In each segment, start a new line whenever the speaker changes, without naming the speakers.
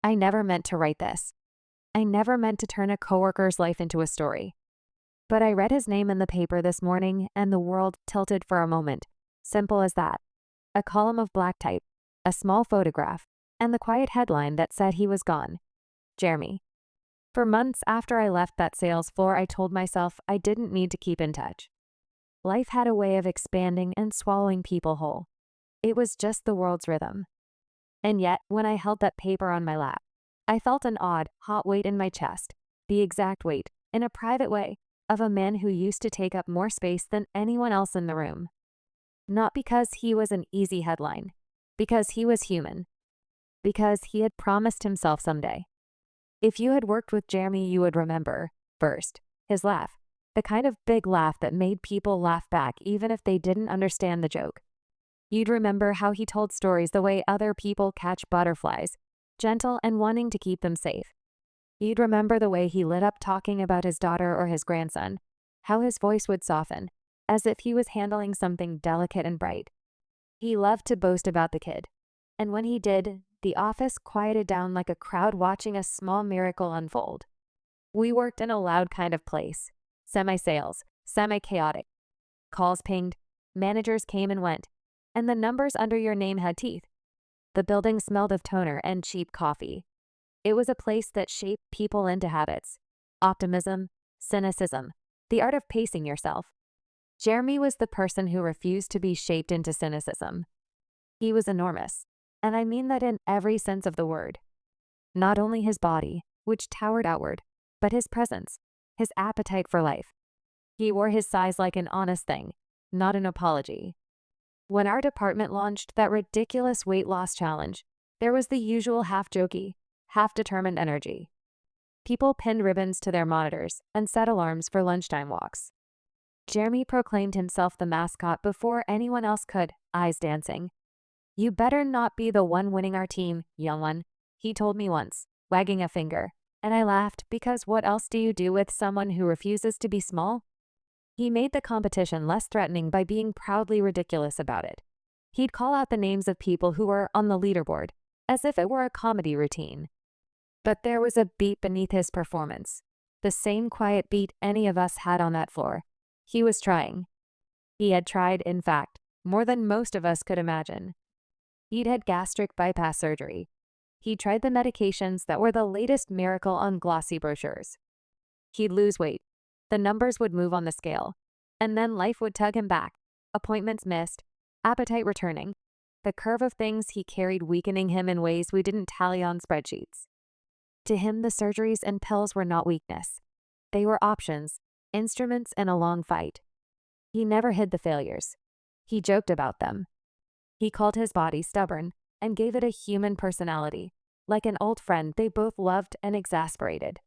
I never meant to write this. I never meant to turn a coworker's life into a story. But I read his name in the paper this morning and the world tilted for a moment. Simple as that. A column of black type, a small photograph, and the quiet headline that said he was gone. Jeremy. For months after I left that sales floor, I told myself I didn't need to keep in touch. Life had a way of expanding and swallowing people whole. It was just the world's rhythm. And yet, when I held that paper on my lap, I felt an odd, hot weight in my chest, the exact weight, in a private way, of a man who used to take up more space than anyone else in the room. Not because he was an easy headline, because he was human, because he had promised himself someday. If you had worked with Jeremy, you would remember, first, his laugh, the kind of big laugh that made people laugh back even if they didn't understand the joke. You'd remember how he told stories the way other people catch butterflies, gentle and wanting to keep them safe. You'd remember the way he lit up talking about his daughter or his grandson, how his voice would soften, as if he was handling something delicate and bright. He loved to boast about the kid, and when he did, the office quieted down like a crowd watching a small miracle unfold. We worked in a loud kind of place, semi-sales, semi-chaotic. Calls pinged, managers came and went, and the numbers under your name had teeth. The building smelled of toner and cheap coffee. It was a place that shaped people into habits, optimism, cynicism, the art of pacing yourself. Jeremy was the person who refused to be shaped into cynicism. He was enormous, and I mean that in every sense of the word. Not only his body, which towered outward, but his presence, his appetite for life. He wore his size like an honest thing, not an apology. When our department launched that ridiculous weight loss challenge, there was the usual half-jokey, half-determined energy. People pinned ribbons to their monitors and set alarms for lunchtime walks. Jeremy proclaimed himself the mascot before anyone else could, eyes dancing. "You better not be the one winning our team, young one," he told me once, wagging a finger, and I laughed because what else do you do with someone who refuses to be small? He made the competition less threatening by being proudly ridiculous about it. He'd call out the names of people who were on the leaderboard, as if it were a comedy routine. But there was a beat beneath his performance, the same quiet beat any of us had on that floor. He was trying. He had tried, in fact, more than most of us could imagine. He'd had gastric bypass surgery. He'd tried the medications that were the latest miracle on glossy brochures. He'd lose weight. The numbers would move on the scale, and then life would tug him back, appointments missed, appetite returning, the curve of things he carried weakening him in ways we didn't tally on spreadsheets. To him, the surgeries and pills were not weakness. They were options, instruments in a long fight. He never hid the failures. He joked about them. He called his body stubborn and gave it a human personality, like an old friend they both loved and exasperated.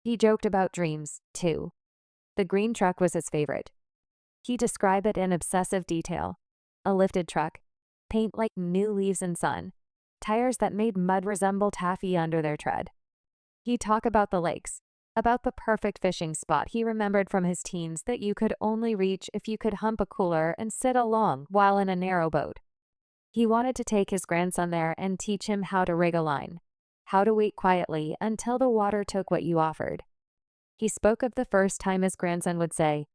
He joked about dreams, too. The green truck was his favorite. He described it in obsessive detail. A lifted truck, paint like new leaves in sun, tires that made mud resemble taffy under their tread. He'd talk about the lakes, about the perfect fishing spot he remembered from his teens that you could only reach if you could hump a cooler and sit along while in a narrow boat. He wanted to take his grandson there and teach him how to rig a line, how to wait quietly until the water took what you offered. He spoke of the first time his grandson would say,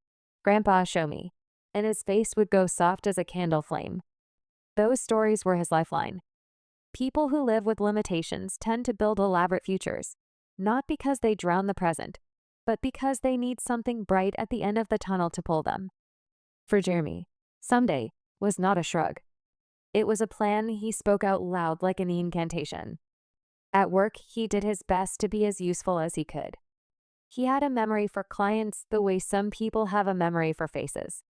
"Grandpa, show me," and his face would go soft as a candle flame. Those stories were his lifeline. People who live with limitations tend to build elaborate futures, not because they drown the present, but because they need something bright at the end of the tunnel to pull them. For Jeremy, someday was not a shrug. It was a plan he spoke out loud like an incantation. At work, he did his best to be as useful as he could. He had a memory for clients the way some people have a memory for faces.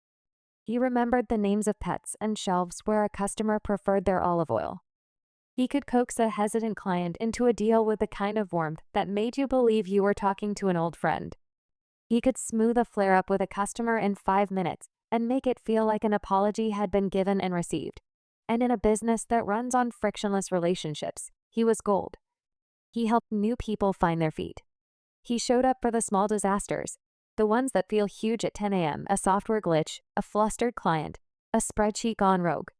He remembered the names of pets and shelves where a customer preferred their olive oil. He could coax a hesitant client into a deal with the kind of warmth that made you believe you were talking to an old friend. He could smooth a flare-up with a customer in 5 minutes and make it feel like an apology had been given and received. And in a business that runs on frictionless relationships, he was gold. He helped new people find their feet. He showed up for the small disasters, the ones that feel huge at 10 a.m., a software glitch, a flustered client, a spreadsheet gone rogue.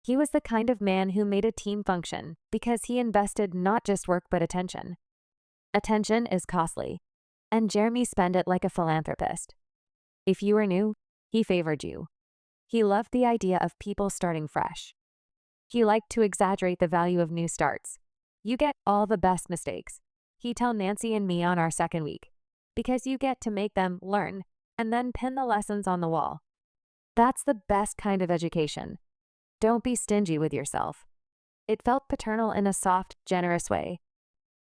He was the kind of man who made a team function because he invested not just work but attention. Attention is costly, and Jeremy spent it like a philanthropist. If you were new, he favored you. He loved the idea of people starting fresh. He liked to exaggerate the value of new starts. You get all the best mistakes, he'd tell Nancy and me on our second week, because you get to make them learn and then pin the lessons on the wall. That's the best kind of education. Don't be stingy with yourself. It felt paternal in a soft, generous way.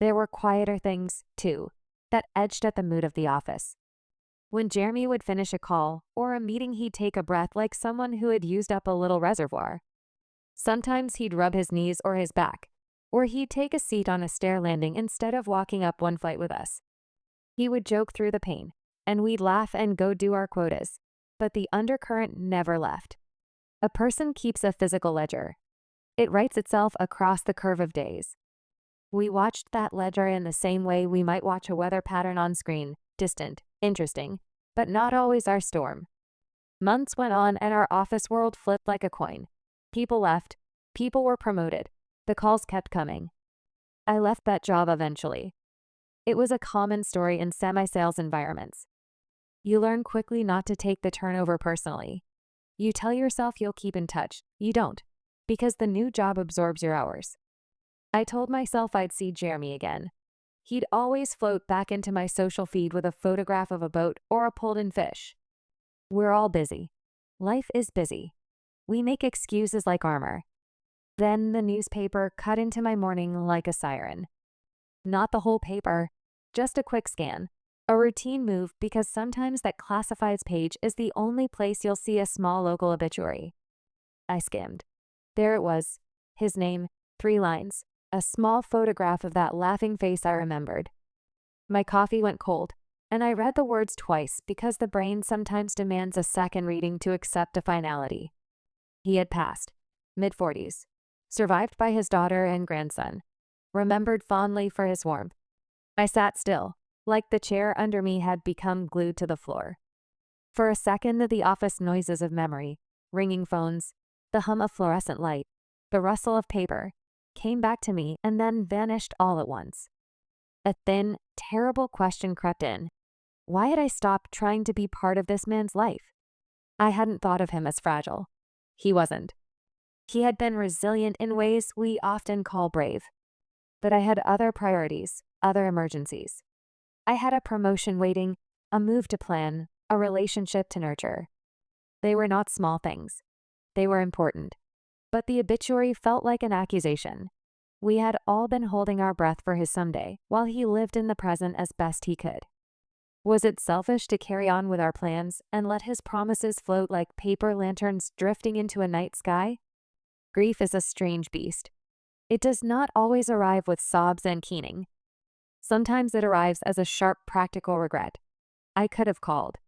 There were quieter things, too, that edged at the mood of the office. When Jeremy would finish a call or a meeting, he'd take a breath like someone who had used up a little reservoir. Sometimes he'd rub his knees or his back, or he'd take a seat on a stair landing instead of walking up one flight with us. He would joke through the pain, and we'd laugh and go do our quotas, but the undercurrent never left. A person keeps a physical ledger. It writes itself across the curve of days. We watched that ledger in the same way we might watch a weather pattern on screen, distant, interesting, but not always our storm. Months went on and our office world flipped like a coin. People left. People were promoted. The calls kept coming. I left that job eventually. It was a common story in semi-sales environments. You learn quickly not to take the turnover personally. You tell yourself you'll keep in touch. You don't, because the new job absorbs your hours. I told myself I'd see Jeremy again. He'd always float back into my social feed with a photograph of a boat or a pulled-in fish. We're all busy. Life is busy. We make excuses like armor. Then the newspaper cut into my morning like a siren. Not the whole paper, just a quick scan. A routine move because sometimes that classifieds page is the only place you'll see a small local obituary. I skimmed. There it was. His name, 3 lines, a small photograph of that laughing face I remembered. My coffee went cold, and I read the words twice because the brain sometimes demands a second reading to accept a finality. He had passed, mid-40s, survived by his daughter and grandson, remembered fondly for his warmth. I sat still, like the chair under me had become glued to the floor. For a second, the office noises of memory, ringing phones, the hum of fluorescent light, the rustle of paper, came back to me and then vanished all at once. A thin, terrible question crept in. Why had I stopped trying to be part of this man's life? I hadn't thought of him as fragile. He wasn't. He had been resilient in ways we often call brave. But I had other priorities, other emergencies. I had a promotion waiting, a move to plan, a relationship to nurture. They were not small things. They were important. But the obituary felt like an accusation. We had all been holding our breath for his someday, while he lived in the present as best he could. Was it selfish to carry on with our plans and let his promises float like paper lanterns drifting into a night sky? Grief is a strange beast. It does not always arrive with sobs and keening. Sometimes it arrives as a sharp practical regret. I could have called.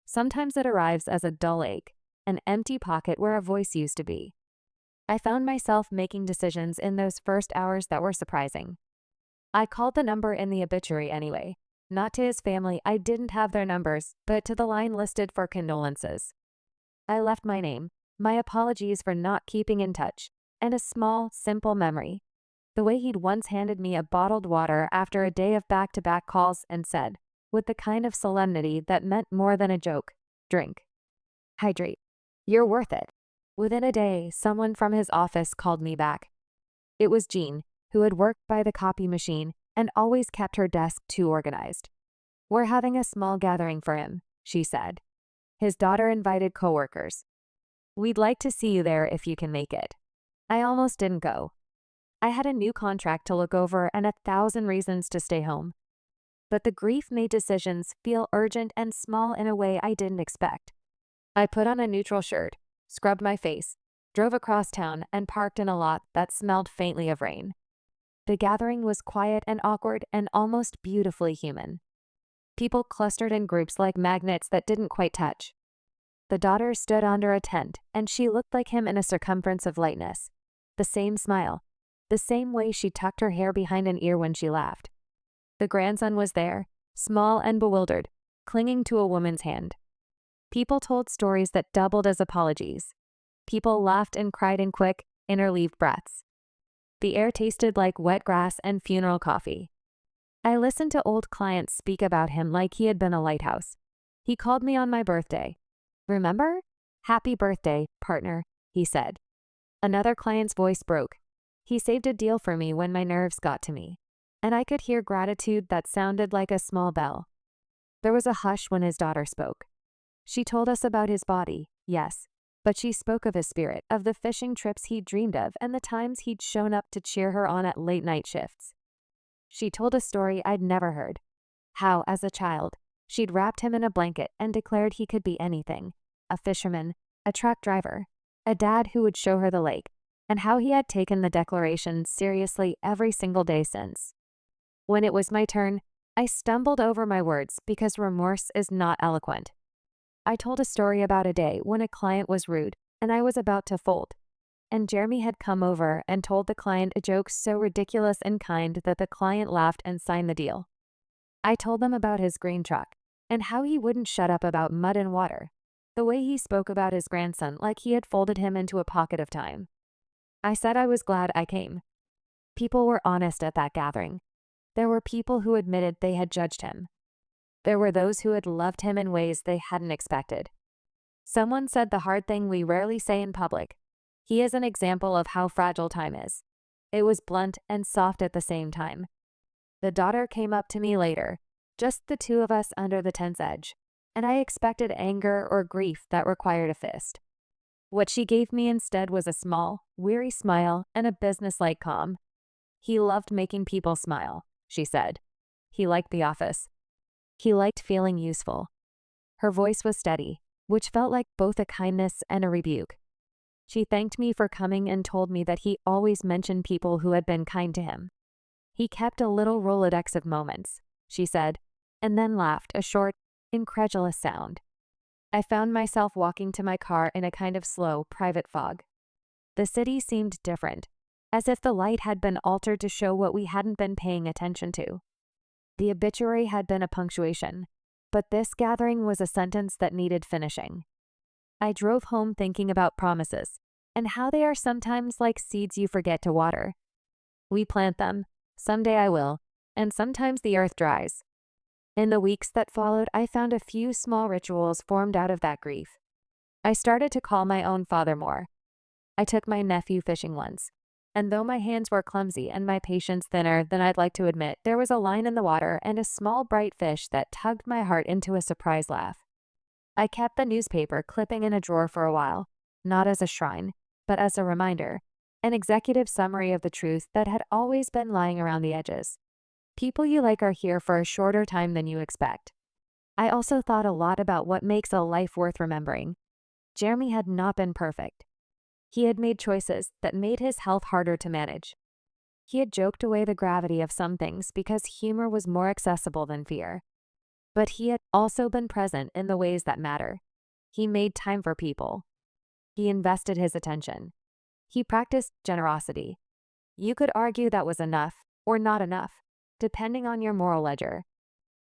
Sometimes it arrives as a dull ache, an empty pocket where a voice used to be. I found myself making decisions in those first hours that were surprising. I called the number in the obituary anyway. Not to his family, I didn't have their numbers, but to the line listed for condolences. I left my name, my apologies for not keeping in touch, and a small, simple memory. The way he'd once handed me a bottled water after a day of back-to-back calls and said, with the kind of solemnity that meant more than a joke, drink. Hydrate. You're worth it. Within a day, someone from his office called me back. It was Jean, who had worked by the copy machine and always kept her desk too organized. We're having a small gathering for him, she said. His daughter invited coworkers. We'd like to see you there if you can make it. I almost didn't go. I had a new contract to look over and 1,000 reasons to stay home. But the grief made decisions feel urgent and small in a way I didn't expect. I put on a neutral shirt, scrubbed my face, drove across town, and parked in a lot that smelled faintly of rain. The gathering was quiet and awkward and almost beautifully human. People clustered in groups like magnets that didn't quite touch. The daughter stood under a tent, and she looked like him in a circumference of lightness. The same smile. The same way she tucked her hair behind an ear when she laughed. The grandson was there, small and bewildered, clinging to a woman's hand. People told stories that doubled as apologies. People laughed and cried in quick, interleaved breaths. The air tasted like wet grass and funeral coffee. I listened to old clients speak about him like he had been a lighthouse. He called me on my birthday. "Remember? Happy birthday, partner," he said. Another client's voice broke. He saved a deal for me when my nerves got to me, and I could hear gratitude that sounded like a small bell. There was a hush when his daughter spoke. She told us about his body, yes, but she spoke of his spirit, of the fishing trips he'd dreamed of and the times he'd shown up to cheer her on at late-night shifts. She told a story I'd never heard. How, as a child, she'd wrapped him in a blanket and declared he could be anything: a fisherman, a truck driver, a dad who would show her the lake, and how he had taken the declaration seriously every single day since. When it was my turn, I stumbled over my words because remorse is not eloquent. I told a story about a day when a client was rude and I was about to fold, and Jeremy had come over and told the client a joke so ridiculous and kind that the client laughed and signed the deal. I told them about his green truck and how he wouldn't shut up about mud and water, the way he spoke about his grandson like he had folded him into a pocket of time. I said I was glad I came. People were honest at that gathering. There were people who admitted they had judged him. There were those who had loved him in ways they hadn't expected. Someone said the hard thing we rarely say in public: "He is an example of how fragile time is." It was blunt and soft at the same time. The daughter came up to me later, just the two of us under the tent's edge, and I expected anger or grief that required a fist. What she gave me instead was a small, weary smile and a businesslike calm. "He loved making people smile," she said. "He liked the office. He liked feeling useful." Her voice was steady, which felt like both a kindness and a rebuke. She thanked me for coming and told me that he always mentioned people who had been kind to him. He kept a little Rolodex of moments, she said, and then laughed, a short, incredulous sound. I found myself walking to my car in a kind of slow, private fog. The city seemed different, as if the light had been altered to show what we hadn't been paying attention to. The obituary had been a punctuation, but this gathering was a sentence that needed finishing. I drove home thinking about promises, and how they are sometimes like seeds you forget to water. We plant them, someday I will, and sometimes the earth dries. In the weeks that followed, I found a few small rituals formed out of that grief. I started to call my own father more. I took my nephew fishing once, and though my hands were clumsy and my patience thinner than I'd like to admit, there was a line in the water and a small bright fish that tugged my heart into a surprise laugh. I kept the newspaper clipping in a drawer for a while, not as a shrine, but as a reminder, an executive summary of the truth that had always been lying around the edges. People you like are here for a shorter time than you expect. I also thought a lot about what makes a life worth remembering. Jeremy had not been perfect. He had made choices that made his health harder to manage. He had joked away the gravity of some things because humor was more accessible than fear. But he had also been present in the ways that matter. He made time for people. He invested his attention. He practiced generosity. You could argue that was enough or not enough, depending on your moral ledger.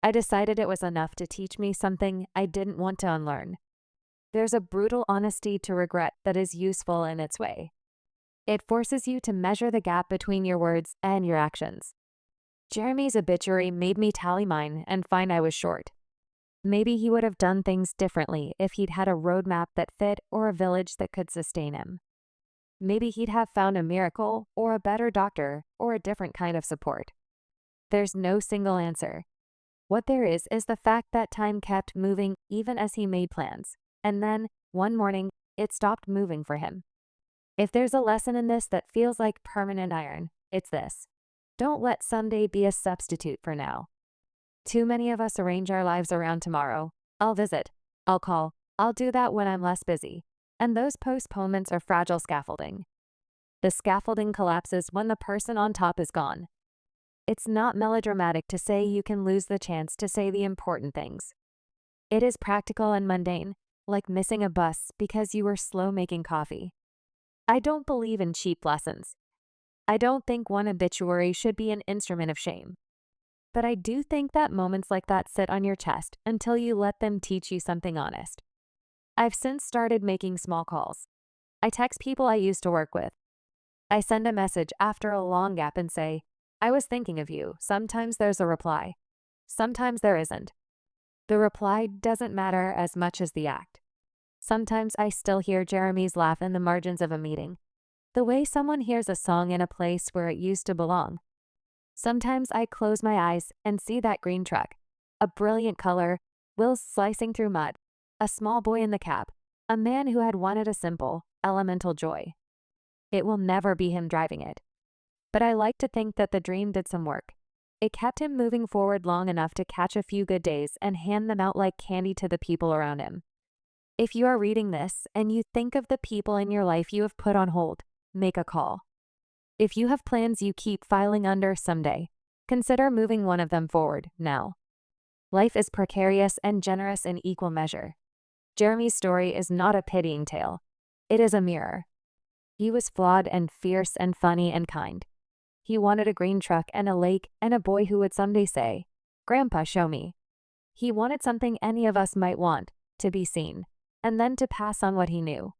I decided it was enough to teach me something I didn't want to unlearn. There's a brutal honesty to regret that is useful in its way. It forces you to measure the gap between your words and your actions. Jeremy's obituary made me tally mine and find I was short. Maybe he would have done things differently if he'd had a roadmap that fit or a village that could sustain him. Maybe he'd have found a miracle or a better doctor or a different kind of support. There's no single answer. What there is the fact that time kept moving even as he made plans, and then, one morning, it stopped moving for him. If there's a lesson in this that feels like permanent iron, it's this: don't let someday be a substitute for now. Too many of us arrange our lives around tomorrow. I'll visit. I'll call. I'll do that when I'm less busy. And those postponements are fragile scaffolding. The scaffolding collapses when the person on top is gone. It's not melodramatic to say you can lose the chance to say the important things. It is practical and mundane, like missing a bus because you were slow making coffee. I don't believe in cheap lessons. I don't think one obituary should be an instrument of shame. But I do think that moments like that sit on your chest until you let them teach you something honest. I've since started making small calls. I text people I used to work with, I send a message after a long gap and say, I was thinking of you. Sometimes there's a reply. Sometimes there isn't. The reply doesn't matter as much as the act. Sometimes I still hear Jeremy's laugh in the margins of a meeting, the way someone hears a song in a place where it used to belong. Sometimes I close my eyes and see that green truck, a brilliant color, wheels slicing through mud, a small boy in the cab, a man who had wanted a simple, elemental joy. It will never be him driving it. But I like to think that the dream did some work. It kept him moving forward long enough to catch a few good days and hand them out like candy to the people around him. If you are reading this and you think of the people in your life you have put on hold, make a call. If you have plans you keep filing under someday, consider moving one of them forward now. Life is precarious and generous in equal measure. Jeremy's story is not a pitying tale. It is a mirror. He was flawed and fierce and funny and kind. He wanted a green truck and a lake and a boy who would someday say, Grandpa, show me. He wanted something any of us might want, to be seen, and then to pass on what he knew.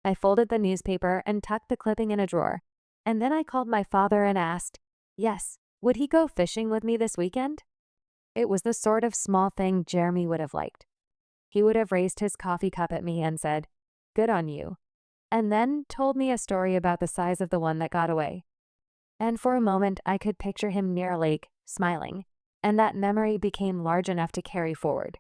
I folded the newspaper and tucked the clipping in a drawer, and then I called my father and asked, yes, would he go fishing with me this weekend? It was the sort of small thing Jeremy would have liked. He would have raised his coffee cup at me and said, good on you, and then told me a story about the size of the one that got away. And for a moment I could picture him near a lake, smiling, and that memory became large enough to carry forward.